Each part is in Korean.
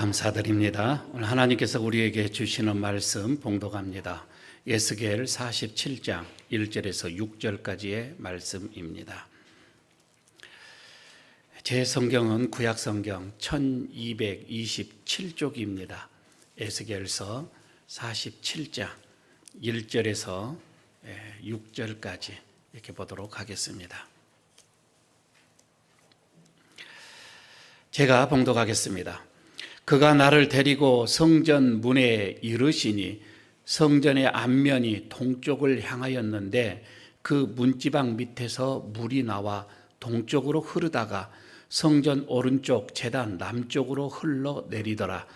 감사드립니다. 오늘 하나님께서 우리에게 주시는 말씀 봉독합니다. 에스겔 47장 1절에서 6절까지의 말씀입니다. 제 성경은 구약성경 1227쪽입니다. 에스겔서 47장 1절에서 6절까지 이렇게 보도록 하겠습니다. 제가 봉독하겠습니다. 그가 나를 데리고 성전 문에 이르시니 성전의 앞면이 동쪽을 향하였는데 그 문지방 밑에서 물이 나와 동쪽으로 흐르다가 성전 오른쪽 제단 남쪽으로 흘러내리더라.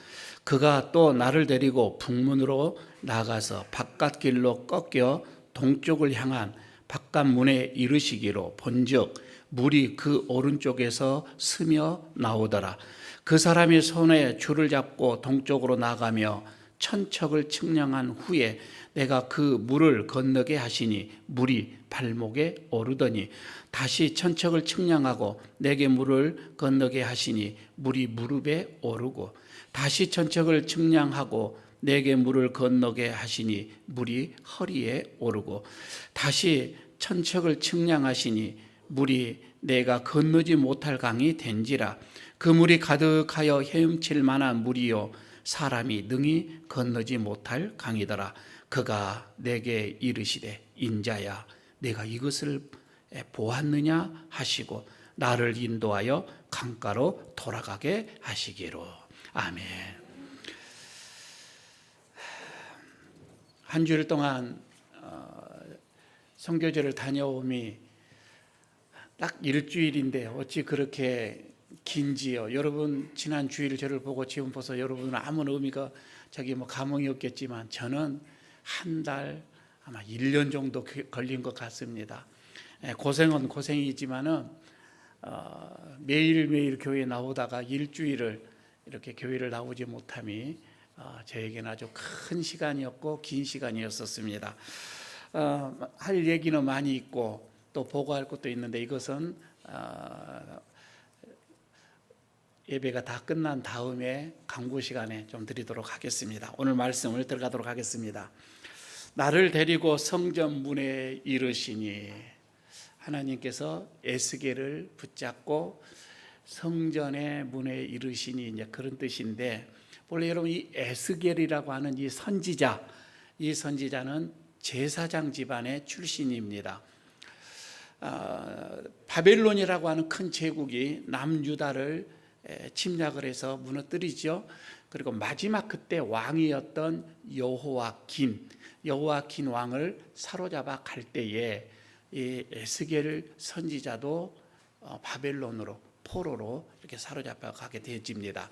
그가 또 나를 데리고 북문으로 나가서 바깥길로 꺾여 동쪽을 향한 바깥문에 이르시기로 본즉 물이 그 오른쪽에서 스며 나오더라. 그 사람이 손에 줄을 잡고 동쪽으로 나가며 천척을 측량한 후에 내가 그 물을 건너게 하시니 물이 발목에 오르더니 다시 천척을 측량하고 내게 물을 건너게 하시니 물이 무릎에 오르고 다시 천척을 측량하고 내게 물을 건너게 하시니 물이 허리에 오르고 다시 천척을 측량하시니 물이 내가 건너지 못할 강이 된지라. 그 물이 가득하여 헤엄칠 만한 물이요 사람이 능히 건너지 못할 강이더라. 그가 내게 이르시되 인자야 내가 이것을 보았느냐 하시고 나를 인도하여 강가로 돌아가게 하시기로. 아멘. 한 주일 동안 선교제를 다녀오미 딱 일주일인데 어찌 그렇게 긴지요. 여러분 지난 주일 저를 보고 지금 보서 여러분은 아무 의미가 감흥이 없겠지만 저는 한 달 아마 1년 정도 걸린 것 같습니다. 고생은 고생이지만은 매일매일 교회에 나오다가 일주일을 이렇게 교회를 나오지 못함이 저에게는 아주 큰 시간이었고 긴 시간이었었습니다. 할 얘기는 많이 있고 또 보고할 것도 있는데 이것은 예배가 다 끝난 다음에 강구 시간에 좀 드리도록 하겠습니다. 오늘 말씀을 들어가도록 하겠습니다. 나를 데리고 성전 문에 이르시니 하나님께서 에스겔을 붙잡고 성전의 문에 이르시니 이제 그런 뜻인데 원래 여러분 이 에스겔이라고 하는 이 선지자는 제사장 집안의 출신입니다. 바벨론이라고 하는 큰 제국이 남유다를 침략을 해서 무너뜨리죠. 그리고 마지막 그때 왕이었던 여호와긴 왕을 사로잡아 갈 때에 이 에스겔 선지자도 바벨론으로 포로로 이렇게 사로잡아 가게 되어집니다.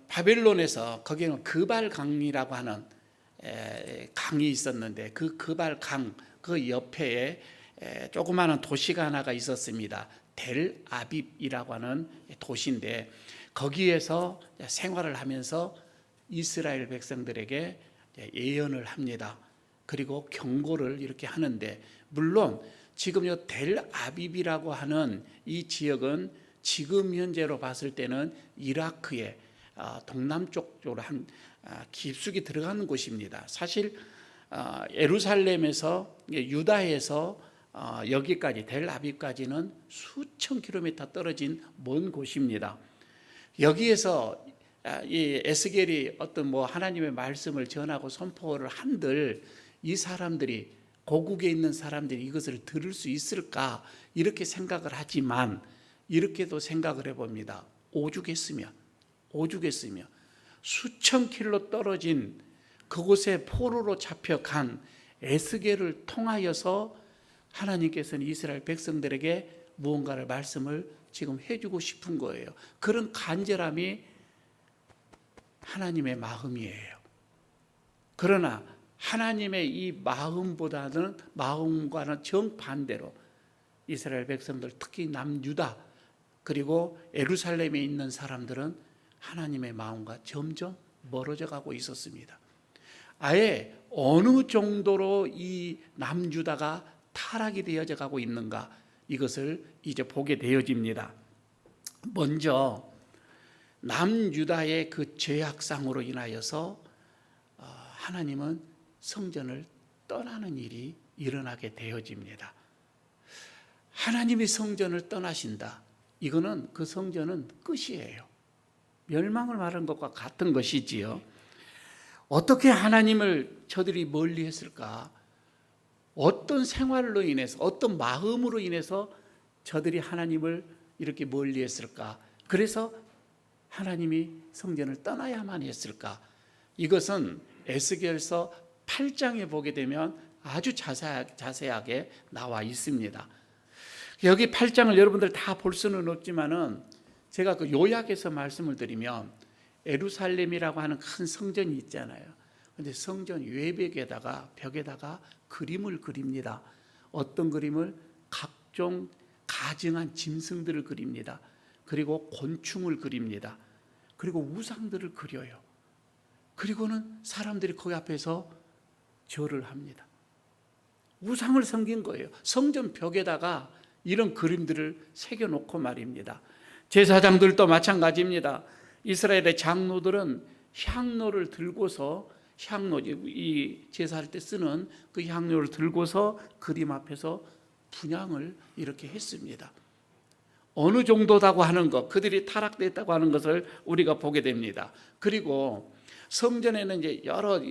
바벨론에서 거기는 그발강이라고 하는 강이 있었는데 그 그발강 그 옆에 조그마한 도시가 하나가 있었습니다. 델 아빕이라고 하는 도시인데 거기에서 생활을 하면서 이스라엘 백성들에게 예언을 합니다. 그리고 경고를 이렇게 하는데 물론 지금 이 델 아빕이라고 하는 이 지역은 지금 현재로 봤을 때는 이라크의 동남쪽 쪽으로 한 깊숙이 들어가는 곳입니다. 사실 예루살렘에서 유다에서 여기까지 델아빕까지는 수천 킬로미터 떨어진 먼 곳입니다. 여기에서 이 에스겔이 어떤 하나님의 말씀을 전하고 선포를 한들 이 사람들이 고국에 있는 사람들이 이것을 들을 수 있을까 이렇게 생각을 하지만 이렇게도 생각을 해봅니다. 오죽했으면 수천 킬로 떨어진 그곳에 포로로 잡혀간 에스겔을 통하여서 하나님께서는 이스라엘 백성들에게 무언가를 말씀을 지금 해주고 싶은 거예요. 그런 간절함이 하나님의 마음이에요. 그러나 하나님의 이 마음과는 정반대로 이스라엘 백성들 특히 남유다 그리고 예루살렘에 있는 사람들은 하나님의 마음과 점점 멀어져 가고 있었습니다. 아예 어느 정도로 이 남유다가 타락이 되어져 가고 있는가 이것을 이제 보게 되어집니다. 먼저 남유다의 그 죄악상으로 인하여서 하나님은 성전을 떠나는 일이 일어나게 되어집니다. 하나님이 성전을 떠나신다. 이거는 그 성전은 끝이에요. 멸망을 말한 것과 같은 것이지요. 어떻게 하나님을 저들이 멀리 했을까? 어떤 생활로 인해서, 어떤 마음으로 인해서 저들이 하나님을 이렇게 멀리 했을까? 그래서 하나님이 성전을 떠나야만 했을까? 이것은 에스겔서 8장에 보게 되면 아주 자세하게 나와 있습니다. 여기 8장을 여러분들 다 볼 수는 없지만은 제가 그 요약해서 말씀을 드리면 예루살렘이라고 하는 큰 성전이 있잖아요. 그런데 성전 외벽에다가 벽에다가 그림을 그립니다. 어떤 그림을? 각종 가증한 짐승들을 그립니다. 그리고 곤충을 그립니다. 그리고 우상들을 그려요. 그리고는 사람들이 거기 앞에서 절을 합니다. 우상을 섬긴 거예요. 성전 벽에다가 이런 그림들을 새겨놓고 말입니다. 제사장들도 마찬가지입니다. 이스라엘의 장로들은 향로를 들고서 이 제사할 때 쓰는 그 향로를 들고서 그림 앞에서 분향을 이렇게 했습니다. 어느 정도다고 하는 것, 그들이 타락됐다고 하는 것을 우리가 보게 됩니다. 그리고 성전에는 이제 여러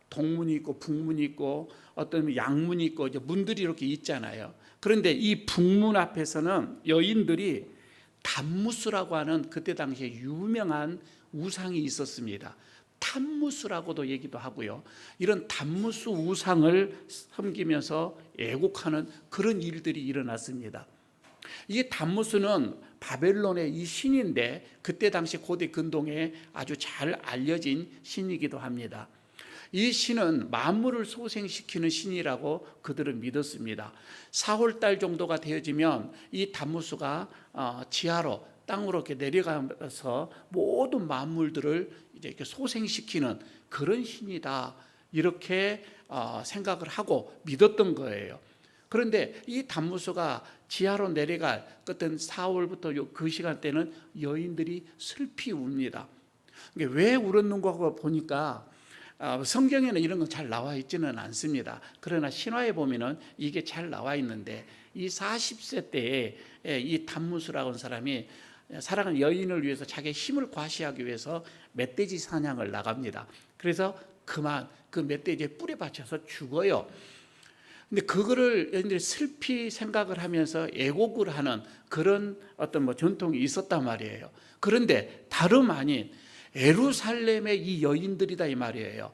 동문이 있고 북문이 있고 어떤 양문이 있고 이제 문들이 이렇게 있잖아요. 그런데 이 북문 앞에서는 여인들이 담무스라고 하는 그때 당시에 유명한 우상이 있었습니다. 탐무스라고도 얘기도 하고요. 이런 담무스 우상을 섬기면서 애국하는 그런 일들이 일어났습니다. 이 담무스는 바벨론의 이 신인데 그때 당시 고대 근동에 아주 잘 알려진 신이기도 합니다. 이 신은 만물을 소생시키는 신이라고 그들은 믿었습니다. 4월달 정도가 되어지면 이 담무스가 지하로 땅으로 이렇게 내려가서 모든 만물들을 이제 이렇게 소생시키는 그런 신이다, 이렇게 생각을 하고 믿었던 거예요. 그런데 이 담무스가 지하로 내려갈 어떤 4월부터 그 시간대는 여인들이 슬피 웁니다. 왜 울었는가 보니까 성경에는 이런 건 잘 나와 있지는 않습니다. 그러나 신화에 보면은 이게 잘 나와 있는데 이 40세 때에 이 담무스라고 하는 사람이 사랑하는 여인을 위해서 자기의 힘을 과시하기 위해서 멧돼지 사냥을 나갑니다. 그래서 그만 그 멧돼지에 뿔에 받쳐서 죽어요. 근데 그거를 여인들이 슬피 생각을 하면서 애곡을 하는 그런 어떤 전통이 있었단 말이에요. 그런데 다름 아닌 예루살렘의 이 여인들이다 이 말이에요.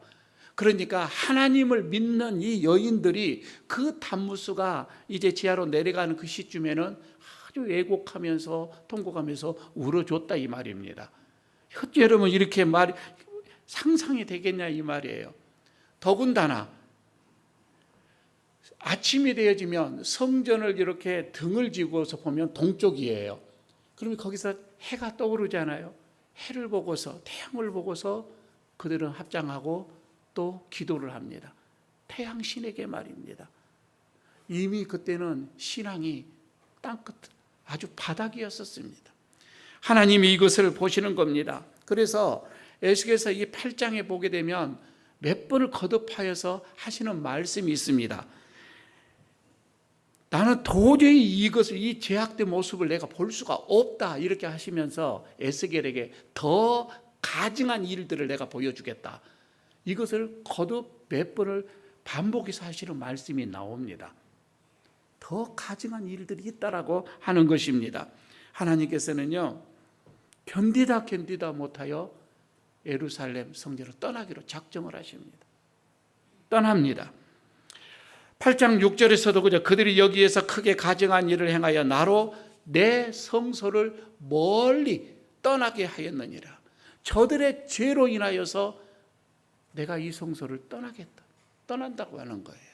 그러니까 하나님을 믿는 이 여인들이 그 담무스가 이제 지하로 내려가는 그 시점에는 아주 애곡하면서 통곡하면서 울어줬다 이 말입니다. 여러분 이렇게 상상이 되겠냐 이 말이에요. 더군다나 아침이 되어지면 성전을 이렇게 등을 지고서 보면 동쪽이에요. 그러면 거기서 해가 떠오르잖아요. 해를 보고서 태양을 보고서 그들은 합장하고 또 기도를 합니다. 태양 신에게 말입니다. 이미 그때는 신앙이 땅끝 아주 바닥이었었습니다. 하나님이 이것을 보시는 겁니다. 그래서 에스겔서 이 8장에 보게 되면 몇 번을 거듭하여서 하시는 말씀이 있습니다. 나는 도저히 이것을, 이 죄악된 모습을 내가 볼 수가 없다, 이렇게 하시면서 에스겔에게 더 가증한 일들을 내가 보여주겠다, 이것을 거듭 몇 번을 반복해서 하시는 말씀이 나옵니다. 더 가증한 일들이 있다라고 하는 것입니다. 하나님께서는요 견디다 못하여 예루살렘 성전을 떠나기로 작정을 하십니다. 떠납니다. 8장 6절에서도 그죠, 그들이 여기에서 크게 가증한 일을 행하여 나로 내 성소를 멀리 떠나게 하였느니라. 저들의 죄로 인하여서 내가 이 성소를 떠난다고 하는 거예요.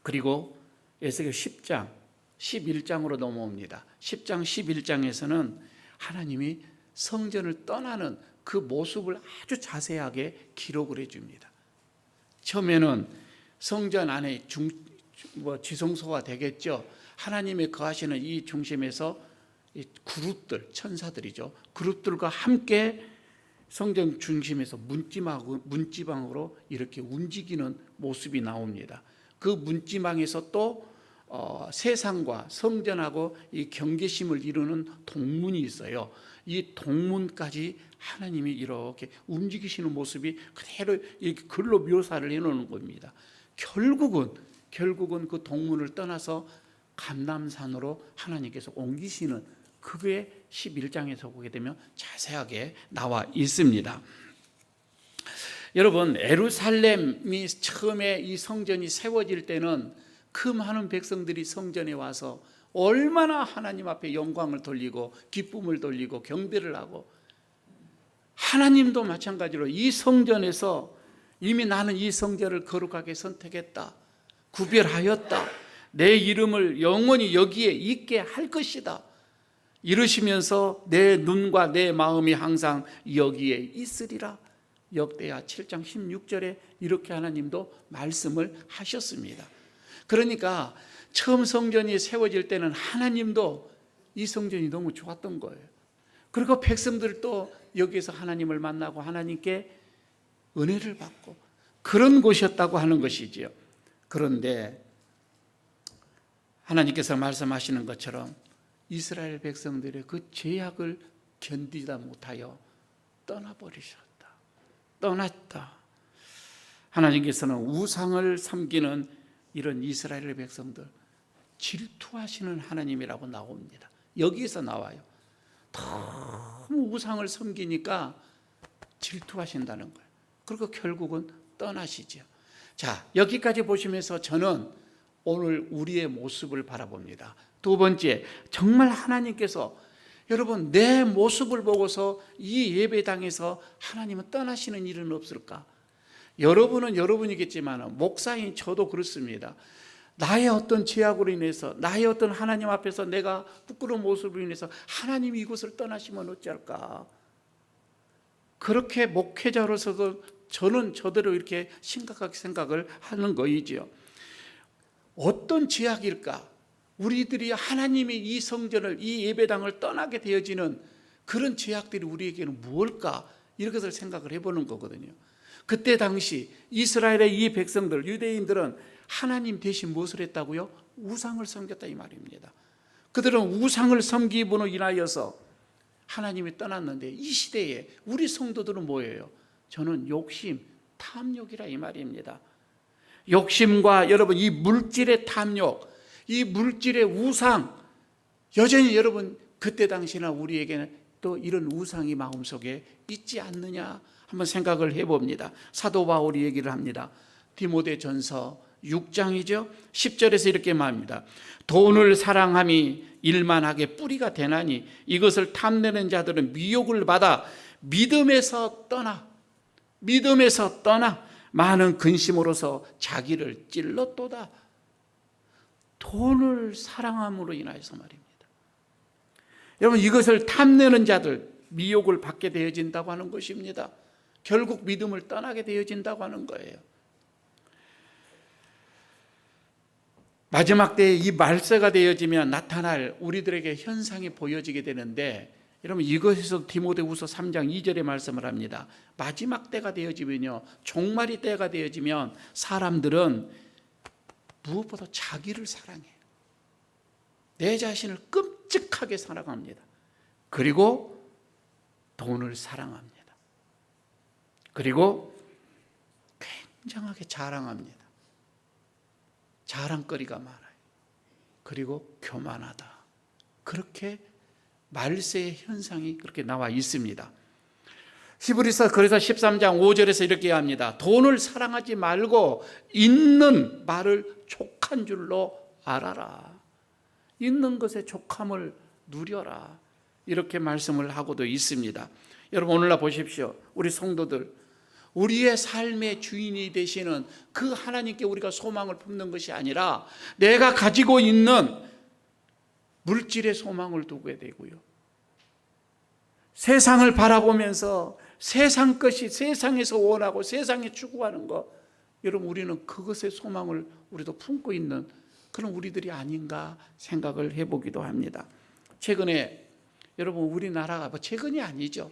그리고 에스겔 10장 11장으로 넘어옵니다. 10장 11장에서는 하나님이 성전을 떠나는 그 모습을 아주 자세하게 기록을 해줍니다. 처음에는 성전 안에 지성소가 되겠죠. 하나님이 거하시는 이 중심에서 이 그룹들, 천사들이죠. 그룹들과 함께 성전 중심에서 문지방으로 이렇게 움직이는 모습이 나옵니다. 그 문지방에서 또 세상과 성전하고 이 경계심을 이루는 동문이 있어요. 이 동문까지 하나님이 이렇게 움직이시는 모습이 그대로 이렇게 글로 묘사를 해놓는 겁니다. 결국은 그 동문을 떠나서 감람산으로 하나님께서 옮기시는, 그게 11장에서 보게 되면 자세하게 나와 있습니다. 여러분, 예루살렘이 처음에 이 성전이 세워질 때는 그 많은 백성들이 성전에 와서 얼마나 하나님 앞에 영광을 돌리고 기쁨을 돌리고 경배를 하고, 하나님도 마찬가지로 이 성전에서 이미 나는 이 성전을 거룩하게 선택했다, 구별하였다, 내 이름을 영원히 여기에 있게 할 것이다 이러시면서 내 눈과 내 마음이 항상 여기에 있으리라, 역대하 7장 16절에 이렇게 하나님도 말씀을 하셨습니다. 그러니까 처음 성전이 세워질 때는 하나님도 이 성전이 너무 좋았던 거예요. 그리고 백성들도 여기에서 하나님을 만나고 하나님께 은혜를 받고 그런 곳이었다고 하는 것이지요. 그런데 하나님께서 말씀하시는 것처럼 이스라엘 백성들의 그 죄악을 견디다 못하여 떠나버리셨다. 떠났다. 하나님께서는 우상을 섬기는 이런 이스라엘 백성들 질투하시는 하나님이라고 나옵니다. 여기에서 나와요. 너무 우상을 섬기니까 질투하신다는 거예요. 그리고 결국은 떠나시죠. 자, 여기까지 보시면서 저는 오늘 우리의 모습을 바라봅니다. 두 번째, 정말 하나님께서 여러분 내 모습을 보고서 이 예배당에서 하나님은 떠나시는 일은 없을까? 여러분은 여러분이겠지만 목사인 저도 그렇습니다. 나의 어떤 죄악으로 인해서, 나의 어떤 하나님 앞에서 내가 부끄러운 모습으로 인해서 하나님이 이곳을 떠나시면 어찌할까? 그렇게 목회자로서도 저는 저대로 이렇게 심각하게 생각을 하는 거이지요. 어떤 죄악일까? 우리들이 하나님이 이 성전을, 이 예배당을 떠나게 되어지는 그런 죄악들이 우리에게는 무엇일까? 이렇게 생각을 해보는 거거든요. 그때 당시 이스라엘의 이 백성들, 유대인들은 하나님 대신 무엇을 했다고요? 우상을 섬겼다 이 말입니다. 그들은 우상을 섬김으로 인하여서 하나님이 떠났는데, 이 시대에 우리 성도들은 뭐예요? 저는 욕심, 탐욕이라 이 말입니다. 욕심과 여러분 이 물질의 탐욕, 이 물질의 우상, 여전히 여러분 그때 당시나 우리에게는 또 이런 우상이 마음속에 있지 않느냐 한번 생각을 해봅니다. 사도 바울이 얘기를 합니다. 디모데전서 6장이죠 10절에서 이렇게 말합니다. 돈을 사랑함이 일만하게 뿌리가 되나니 이것을 탐내는 자들은 미혹을 받아 믿음에서 떠나 많은 근심으로서 자기를 찔렀도다. 돈을 사랑함으로 인하여서 말입니다. 여러분 이것을 탐내는 자들 미혹을 받게 되어진다고 하는 것입니다. 결국 믿음을 떠나게 되어진다고 하는 거예요. 마지막 때에 이 말세가 되어지면 나타날 우리들에게 현상이 보여지게 되는데, 여러분 이것에서 디모데후서 3장 2절에 말씀을 합니다. 마지막 때가 되어지면요, 종말이 때가 되어지면 사람들은 무엇보다 자기를 사랑해요. 내 자신을 끔찍하게 사랑합니다. 그리고 돈을 사랑합니다. 그리고 굉장하게 자랑합니다. 자랑거리가 많아요. 그리고 교만하다. 그렇게 말세의 현상이 그렇게 나와 있습니다. 히브리서 그래서 13장 5절에서 이렇게 합니다. 돈을 사랑하지 말고 있는 말을 족한 줄로 알아라. 있는 것에 족함을 누려라. 이렇게 말씀을 하고도 있습니다. 여러분 오늘날 보십시오. 우리 성도들, 우리의 삶의 주인이 되시는 그 하나님께 우리가 소망을 품는 것이 아니라 내가 가지고 있는 물질의 소망을 두게 되고요, 세상을 바라보면서 세상 것이 세상에서 원하고 세상에 추구하는 것, 여러분 우리는 그것의 소망을 우리도 품고 있는 그런 우리들이 아닌가 생각을 해보기도 합니다. 최근에 여러분 우리나라가 뭐 최근이 아니죠.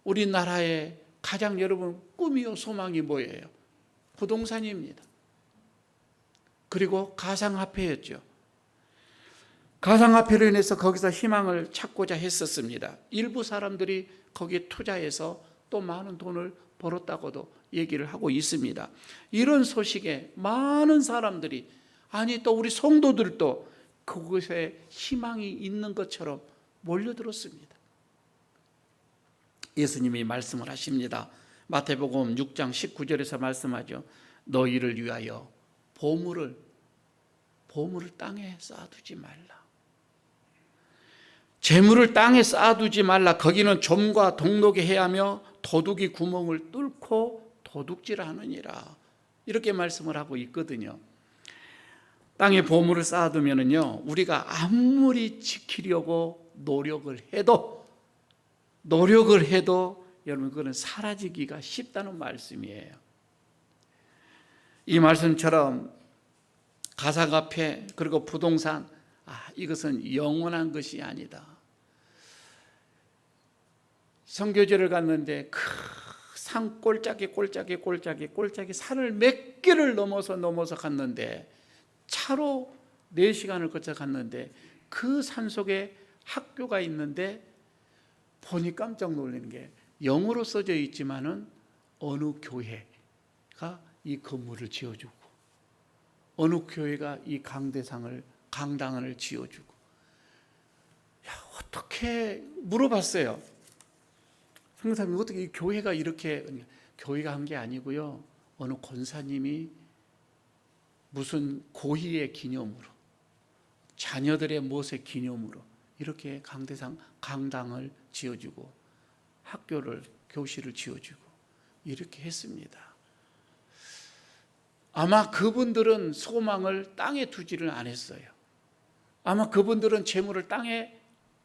우리나라의 가장 여러분 꿈이요 소망이 뭐예요? 부동산입니다. 그리고 가상화폐였죠. 가상화폐로 인해서 거기서 희망을 찾고자 했었습니다. 일부 사람들이 거기에 투자해서 또 많은 돈을 벌었다고도 얘기를 하고 있습니다. 이런 소식에 많은 사람들이, 아니 또 우리 성도들도 그곳에 희망이 있는 것처럼 몰려들었습니다. 예수님이 말씀을 하십니다. 마태복음 6장 19절에서 말씀하죠. 너희를 위하여 보물을 땅에 쌓아두지 말라. 재물을 땅에 쌓아두지 말라. 거기는 좀과 동록이 해하며 도둑이 구멍을 뚫고 도둑질하느니라. 이렇게 말씀을 하고 있거든요. 땅에 보물을 쌓아두면은요, 우리가 아무리 지키려고 노력을 해도 여러분 그거는 사라지기가 쉽다는 말씀이에요. 이 말씀처럼 가상화폐 그리고 부동산, 이것은 영원한 것이 아니다. 선교지를 갔는데 그 산 꼴짝이 산을 몇 개를 넘어서 갔는데 차로 4시간을 거쳐 갔는데 그 산 속에 학교가 있는데 보니 깜짝 놀라는 게 영어로 써져 있지만은 어느 교회가 이 건물을 지어주고 어느 교회가 이 강당을 지어주고, 어떻게 물어봤어요. 성사님이 어떻게 이 교회가 이렇게, 교회가 한 게 아니고요, 어느 권사님이 무슨 고희의 기념으로 자녀들의 못의 기념으로 이렇게 강당을 지어주고 교실을 지어주고 이렇게 했습니다. 아마 그분들은 소망을 땅에 두지를 않았어요. 아마 그분들은 재물을 땅에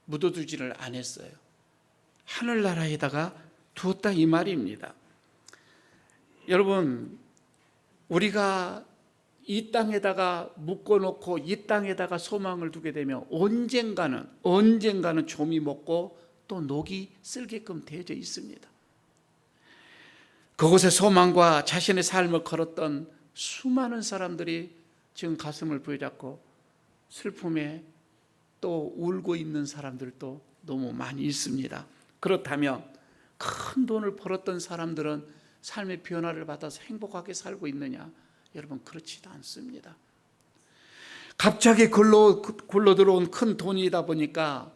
묻어두지를 않았어요. 하늘나라에다가 두었다 이 말입니다. 여러분, 우리가 이 땅에다가 묶어놓고 이 땅에다가 소망을 두게 되면 언젠가는 좀이 먹고 또 녹이 쓸게끔 되어져 있습니다. 그곳에 소망과 자신의 삶을 걸었던 수많은 사람들이 지금 가슴을 부여잡고 슬픔에 또 울고 있는 사람들도 너무 많이 있습니다. 그렇다면 큰 돈을 벌었던 사람들은 삶의 변화를 받아서 행복하게 살고 있느냐? 여러분, 그렇지도 않습니다. 갑자기 굴러 들어온 큰 돈이다 보니까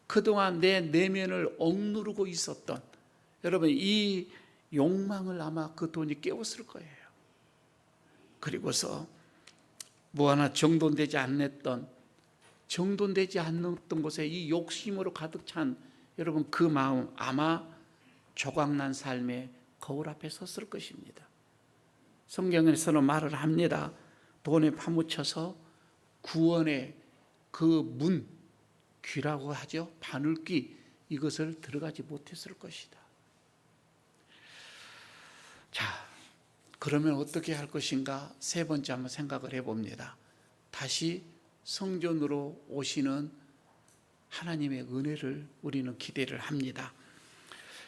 그동안 내 내면을 억누르고 있었던, 여러분, 이 욕망을 아마 그 돈이 깨웠을 거예요. 그리고서 뭐 하나 정돈되지 않는 곳에 이 욕심으로 가득 찬 여러분 그 마음, 아마 조각난 삶의 거울 앞에 섰을 것입니다. 성경에서는 말을 합니다. 돈에 파묻혀서 구원의 그 문, 귀라고 하죠. 바늘귀, 이것을 들어가지 못했을 것이다. 자, 그러면 어떻게 할 것인가? 세 번째 한번 생각을 해봅니다. 다시 성전으로 오시는 하나님의 은혜를 우리는 기대를 합니다.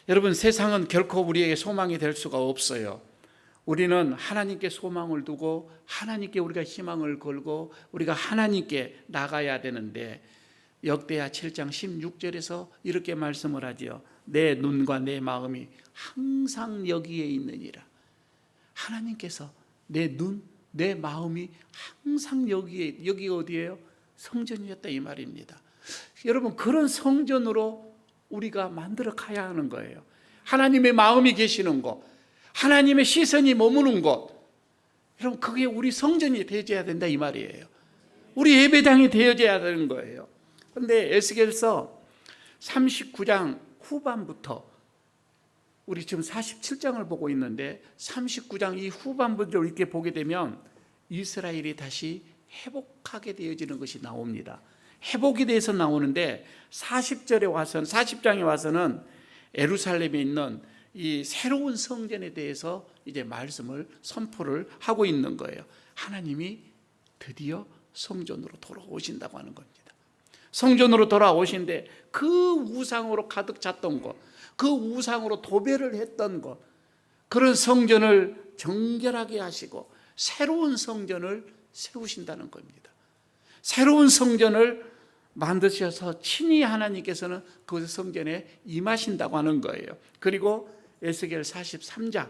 여러분, 세상은 결코 우리에게 소망이 될 수가 없어요. 우리는 하나님께 소망을 두고 하나님께 우리가 희망을 걸고 우리가 하나님께 나가야 되는데, 역대하 7장 16절에서 이렇게 말씀을 하지요. 내 눈과 내 마음이 항상 여기에 있느니라. 하나님께서 내 눈, 내 마음이 항상 여기 어디예요? 성전이었다 이 말입니다. 여러분, 그런 성전으로 우리가 만들어 가야 하는 거예요. 하나님의 마음이 계시는 곳, 하나님의 시선이 머무는 곳, 여러분, 그게 우리 성전이 되어야 된다 이 말이에요. 우리 예배당이 되어야 되는 거예요. 그런데 에스겔서 39장 후반부터, 우리 지금 47장을 보고 있는데 39장 이 후반부를 이렇게 보게 되면 이스라엘이 다시 회복하게 되어지는 것이 나옵니다. 회복에 대해서 나오는데 40장에 와서는 예루살렘에 있는 이 새로운 성전에 대해서 이제 말씀을 선포를 하고 있는 거예요. 하나님이 드디어 성전으로 돌아오신다고 하는 겁니다. 성전으로 돌아오신데 그 우상으로 가득 찼던 것, 그 우상으로 도배를 했던 것, 그런 성전을 정결하게 하시고 새로운 성전을 세우신다는 겁니다. 새로운 성전을 만드셔서 친히 하나님께서는 그 성전에 임하신다고 하는 거예요. 그리고 에스겔 43장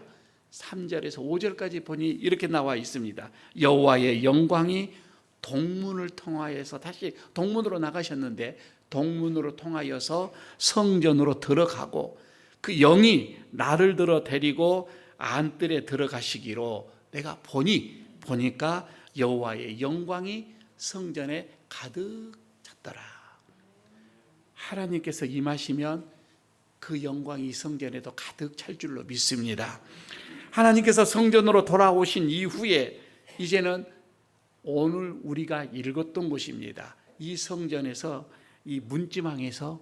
3절에서 5절까지 보니 이렇게 나와 있습니다. 여호와의 영광이 동문을 통하여서, 다시 동문으로 나가셨는데 동문으로 통하여서 성전으로 들어가고 그 영이 나를 들어 데리고 안뜰에 들어가시기로 내가 보니까 여호와의 영광이 성전에 가득 찼더라. 하나님께서 임하시면 그 영광이 성전에도 가득 찰 줄로 믿습니다. 하나님께서 성전으로 돌아오신 이후에 이제는 오늘 우리가 읽었던 곳입니다. 이 성전에서, 이 문지방에서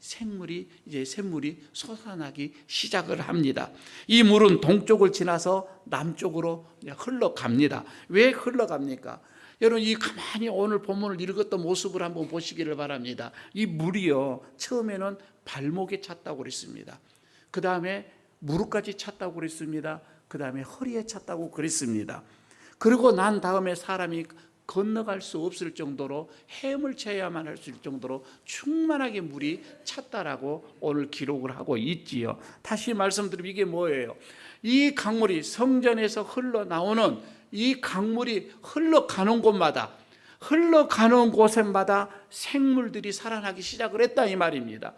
생물이 이제 샘물이 솟아나기 시작을 합니다. 이 물은 동쪽을 지나서 남쪽으로 흘러갑니다. 왜 흘러갑니까? 여러분, 이 가만히 오늘 본문을 읽었던 모습을 한번 보시기를 바랍니다. 이 물이요, 처음에는 발목에 찼다고 그랬습니다. 그 다음에 무릎까지 찼다고 그랬습니다. 그 다음에 허리에 찼다고 그랬습니다. 그리고 난 다음에 사람이 건너갈 수 없을 정도로 헤엄을 쳐야만 할 수 있을 정도로 충만하게 물이 찼다라고 오늘 기록을 하고 있지요. 다시 말씀드리면 이게 뭐예요? 이 강물이 성전에서 흘러나오는 이 강물이 흘러가는 곳마다, 흘러가는 곳마다 생물들이 살아나기 시작을 했다 이 말입니다.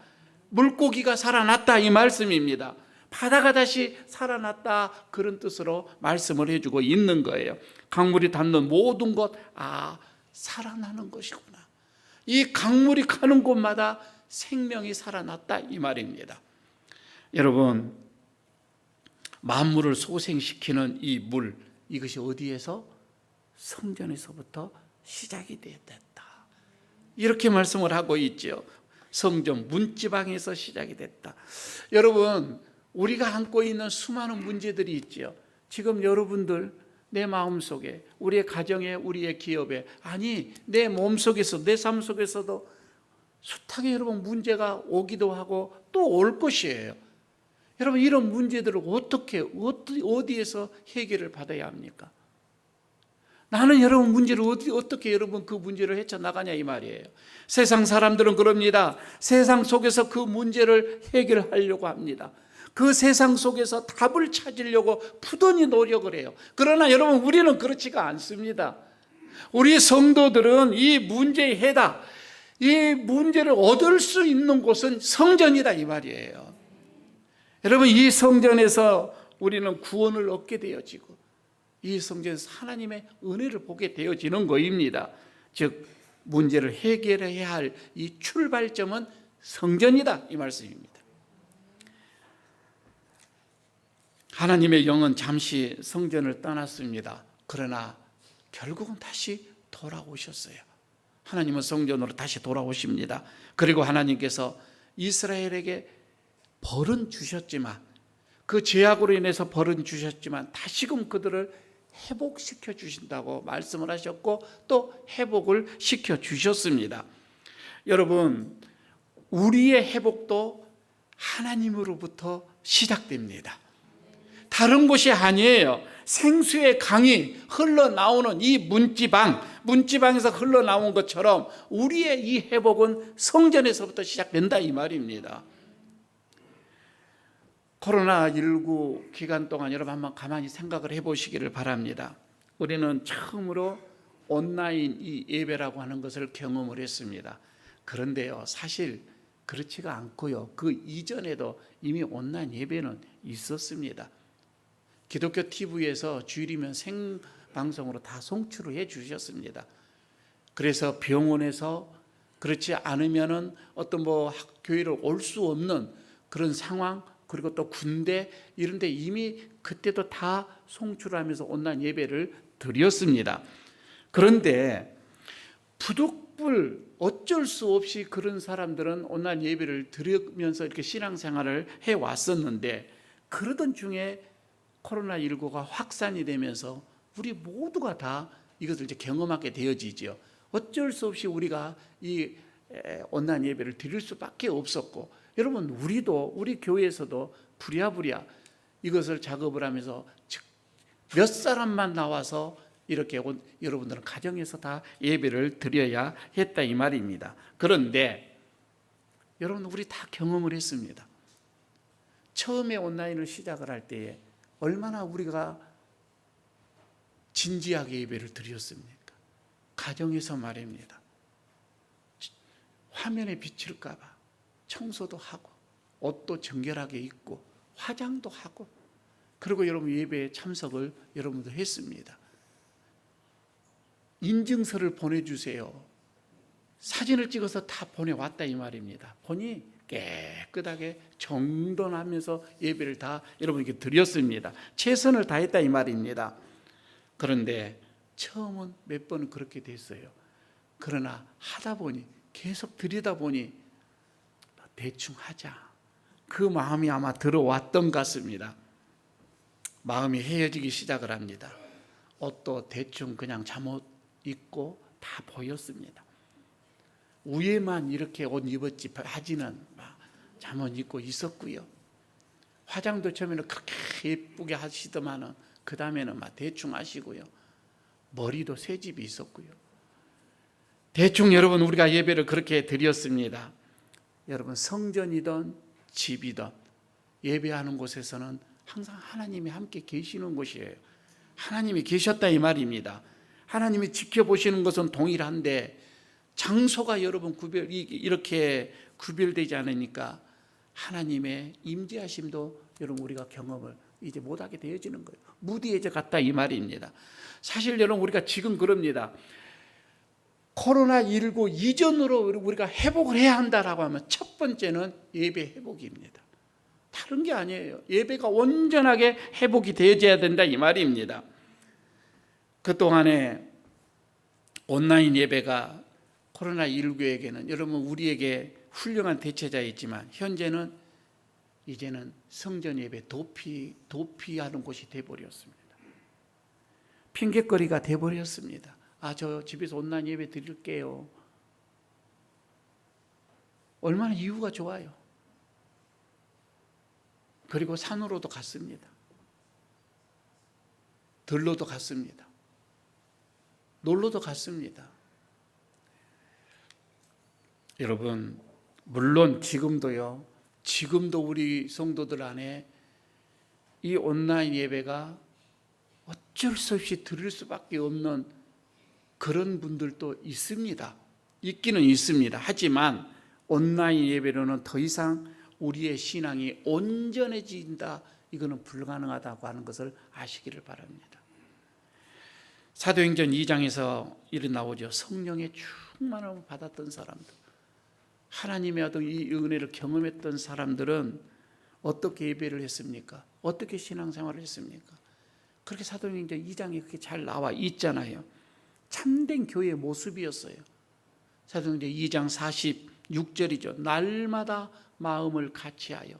물고기가 살아났다 이 말씀입니다. 바다가 다시 살아났다, 그런 뜻으로 말씀을 해주고 있는 거예요. 강물이 닿는 모든 것, 살아나는 것이구나. 이 강물이 가는 곳마다 생명이 살아났다 이 말입니다. 여러분, 만물을 소생시키는 이 물, 이것이 어디에서? 성전에서부터 시작이 됐다, 이렇게 말씀을 하고 있죠. 성전 문지방에서 시작이 됐다. 여러분, 우리가 안고 있는 수많은 문제들이 있죠. 지금 여러분들 내 마음속에, 우리의 가정에, 우리의 기업에, 아니 내 몸속에서, 내 삶 속에서도 숱하게 여러분 문제가 오기도 하고 또 올 것이에요. 여러분, 이런 문제들을 어디에서 해결을 받아야 합니까? 나는 여러분 문제를 어떻게 여러분 그 문제를 헤쳐나가냐 이 말이에요. 세상 사람들은 그럽니다. 세상 속에서 그 문제를 해결하려고 합니다. 그 세상 속에서 답을 찾으려고 부단히 노력을 해요. 그러나 여러분, 우리는 그렇지가 않습니다. 우리 성도들은 이 문제의 해답, 이 문제를 얻을 수 있는 곳은 성전이다 이 말이에요. 여러분, 이 성전에서 우리는 구원을 얻게 되어지고 이 성전에서 하나님의 은혜를 보게 되어지는 것입니다. 즉, 문제를 해결해야 할 이 출발점은 성전이다 이 말씀입니다. 하나님의 영은 잠시 성전을 떠났습니다. 그러나 결국은 다시 돌아오셨어요. 하나님은 성전으로 다시 돌아오십니다. 그리고 하나님께서 이스라엘에게 벌은 주셨지만, 그 죄악으로 인해서 벌은 주셨지만 다시금 그들을 회복시켜 주신다고 말씀을 하셨고 또 회복을 시켜 주셨습니다. 여러분, 우리의 회복도 하나님으로부터 시작됩니다. 다른 곳이 아니에요. 생수의 강이 흘러나오는 이 문지방에서 흘러나온 것처럼 우리의 이 회복은 성전에서부터 시작된다 이 말입니다. 코로나19 기간 동안 여러분 한번 가만히 생각을 해보시기를 바랍니다. 우리는 처음으로 온라인 이 예배라고 하는 것을 경험을 했습니다. 그런데요, 사실 그렇지가 않고요, 그 이전에도 이미 온라인 예배는 있었습니다. 기독교 TV에서 주일이면 생방송으로 다 송출을 해 주셨습니다. 그래서 병원에서 그렇지 않으면은 어떤 교회를 올 수 없는 그런 상황, 그리고 또 군대 이런 데 이미 그때도 다 송출하면서 온라인 예배를 드렸습니다. 그런데 부득불 어쩔 수 없이 그런 사람들은 온라인 예배를 드리면서 이렇게 신앙생활을 해왔었는데, 그러던 중에 코로나19가 확산이 되면서 우리 모두가 다 이것을 이제 경험하게 되어지죠. 어쩔 수 없이 우리가 이 온라인 예배를 드릴 수밖에 없었고, 여러분 우리 교회에서도 부랴부랴 이것을 작업을 하면서 몇 사람만 나와서 이렇게 여러분들은 가정에서 다 예배를 드려야 했다 이 말입니다. 그런데 여러분 우리 다 경험을 했습니다. 처음에 온라인을 시작을 할 때에 얼마나 우리가 진지하게 예배를 드렸습니까? 가정에서 말입니다. 화면에 비칠까 봐 청소도 하고 옷도 정결하게 입고 화장도 하고, 그리고 여러분 예배에 참석을 여러분도 했습니다. 인증서를 보내주세요. 사진을 찍어서 다 보내왔다 이 말입니다. 보니 깨끗하게 정돈하면서 예배를 다 여러분에게 드렸습니다. 최선을 다했다 이 말입니다. 그런데 처음은 몇 번은 그렇게 됐어요. 그러나 하다 보니, 계속 드리다 보니 대충 하자, 그 마음이 아마 들어왔던 것 같습니다. 마음이 헤어지기 시작을 합니다. 옷도 대충 그냥 잠옷 입고 다 보였습니다. 위에만 이렇게 옷 입었지 바지는 막 잠옷 입고 있었고요. 화장도 처음에는 그렇게 예쁘게 하시더만은 그 다음에는 막 대충 하시고요. 머리도 새집이 있었고요. 대충 여러분 우리가 예배를 그렇게 드렸습니다. 여러분 성전이든 집이든 예배하는 곳에서는 항상 하나님이 함께 계시는 곳이에요. 하나님이 계셨다 이 말입니다. 하나님이 지켜보시는 것은 동일한데 장소가 여러분 이렇게 구별되지 않으니까 하나님의 임재하심도 여러분 우리가 경험을 이제 못하게 되어지는 거예요. 무디해져 갔다 이 말입니다. 사실 여러분 우리가 지금 그럽니다. 코로나19 이전으로 우리가 회복을 해야 한다라고 하면 첫 번째는 예배 회복입니다. 다른 게 아니에요. 예배가 온전하게 회복이 되어져야 된다 이 말입니다. 그동안에 온라인 예배가 코로나19에게는 여러분 우리에게 훌륭한 대체자였지만 현재는 이제는 성전 예배 도피하는 곳이 되어버렸습니다. 핑계거리가 되어버렸습니다. 저 집에서 온라인 예배 드릴게요. 얼마나 이유가 좋아요. 그리고 산으로도 갔습니다. 들로도 갔습니다. 놀러도 갔습니다. 여러분 물론 지금도 우리 성도들 안에 이 온라인 예배가 어쩔 수 없이 들을 수밖에 없는 그런 분들도 있습니다. 있기는 있습니다. 하지만 온라인 예배로는 더 이상 우리의 신앙이 온전해진다, 이거는 불가능하다고 하는 것을 아시기를 바랍니다. 사도행전 2장에서 이런 나오죠. 성령의 충만함을 받았던 사람들, 하나님의 어떤 이 은혜를 경험했던 사람들은 어떻게 예배를 했습니까? 어떻게 신앙생활을 했습니까? 그렇게 사도행전 2장에 그렇게 잘 나와 있잖아요. 참된 교회의 모습이었어요. 사도행전 2장 46절이죠. 날마다 마음을 같이하여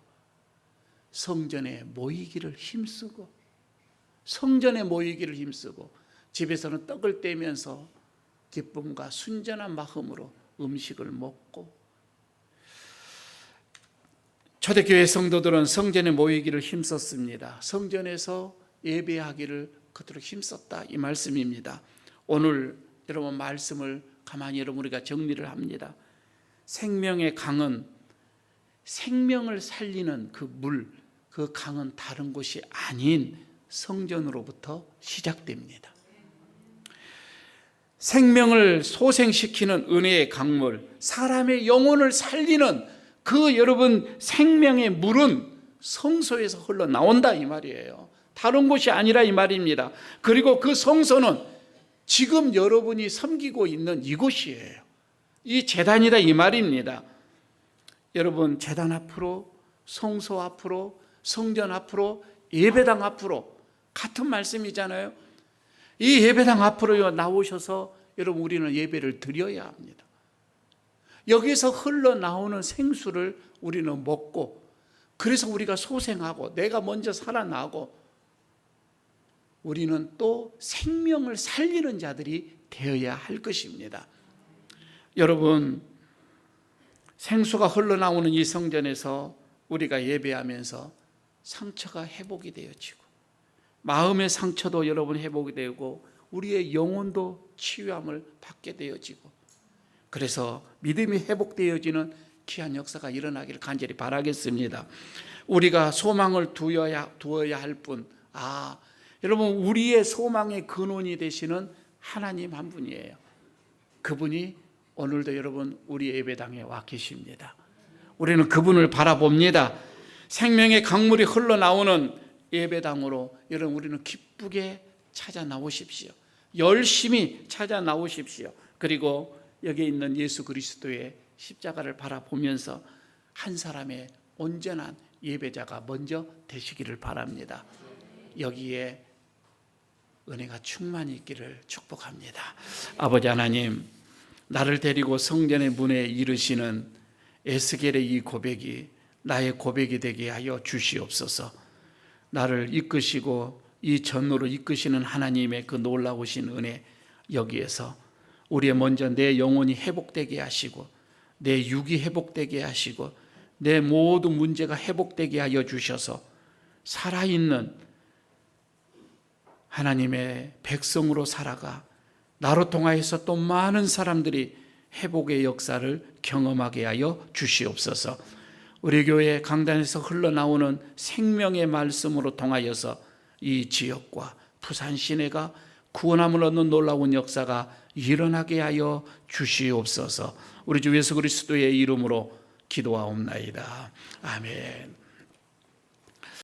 성전에 모이기를 힘쓰고, 집에서는 떡을 떼면서 기쁨과 순전한 마음으로 음식을 먹고, 초대교회 성도들은 성전에 모이기를 힘썼습니다. 성전에서 예배하기를 그토록 힘썼다 이 말씀입니다. 오늘 여러분 말씀을 가만히 여러분 우리가 정리를 합니다. 생명의 강은, 생명을 살리는 그 물, 그 강은 다른 곳이 아닌 성전으로부터 시작됩니다. 생명을 소생시키는 은혜의 강물, 사람의 영혼을 살리는 그 여러분 생명의 물은 성소에서 흘러나온다 이 말이에요. 다른 곳이 아니라 이 말입니다. 그리고 그 성소는 지금 여러분이 섬기고 있는 이곳이에요. 이 제단이다 이 말입니다. 여러분 제단 앞으로, 성소 앞으로, 성전 앞으로, 예배당 앞으로 같은 말씀이잖아요. 이 예배당 앞으로 나오셔서 여러분 우리는 예배를 드려야 합니다. 여기서 흘러나오는 생수를 우리는 먹고, 그래서 우리가 소생하고 내가 먼저 살아나고 우리는 또 생명을 살리는 자들이 되어야 할 것입니다. 여러분 생수가 흘러나오는 이 성전에서 우리가 예배하면서 상처가 회복이 되어지고, 마음의 상처도 여러분 회복이 되고, 우리의 영혼도 치유함을 받게 되어지고, 그래서 믿음이 회복되어지는 귀한 역사가 일어나기를 간절히 바라겠습니다. 우리가 소망을 두어야 할 분, 여러분, 우리의 소망의 근원이 되시는 하나님 한 분이에요. 그분이 오늘도 여러분 우리 예배당에 와 계십니다. 우리는 그분을 바라봅니다. 생명의 강물이 흘러나오는 예배당으로 여러분 우리는 기쁘게 찾아 나오십시오. 열심히 찾아 나오십시오. 그리고 여기 있는 예수 그리스도의 십자가를 바라보면서 한 사람의 온전한 예배자가 먼저 되시기를 바랍니다. 여기에 은혜가 충만히 있기를 축복합니다. 아버지 하나님, 나를 데리고 성전의 문에 이르시는 에스겔의 이 고백이 나의 고백이 되게 하여 주시옵소서. 나를 이끄시고 이 전로로 이끄시는 하나님의 그 놀라우신 은혜, 여기에서 우리의 먼저 내 영혼이 회복되게 하시고, 내 육이 회복되게 하시고, 내 모든 문제가 회복되게 하여 주셔서 살아있는 하나님의 백성으로 살아가 나로 통하여서 또 많은 사람들이 회복의 역사를 경험하게 하여 주시옵소서. 우리 교회 강단에서 흘러나오는 생명의 말씀으로 통하여서 이 지역과 부산 시내가 구원함을 얻는 놀라운 역사가 일어나게 하여 주시옵소서. 우리 주 예수 그리스도의 이름으로 기도하옵나이다. 아멘.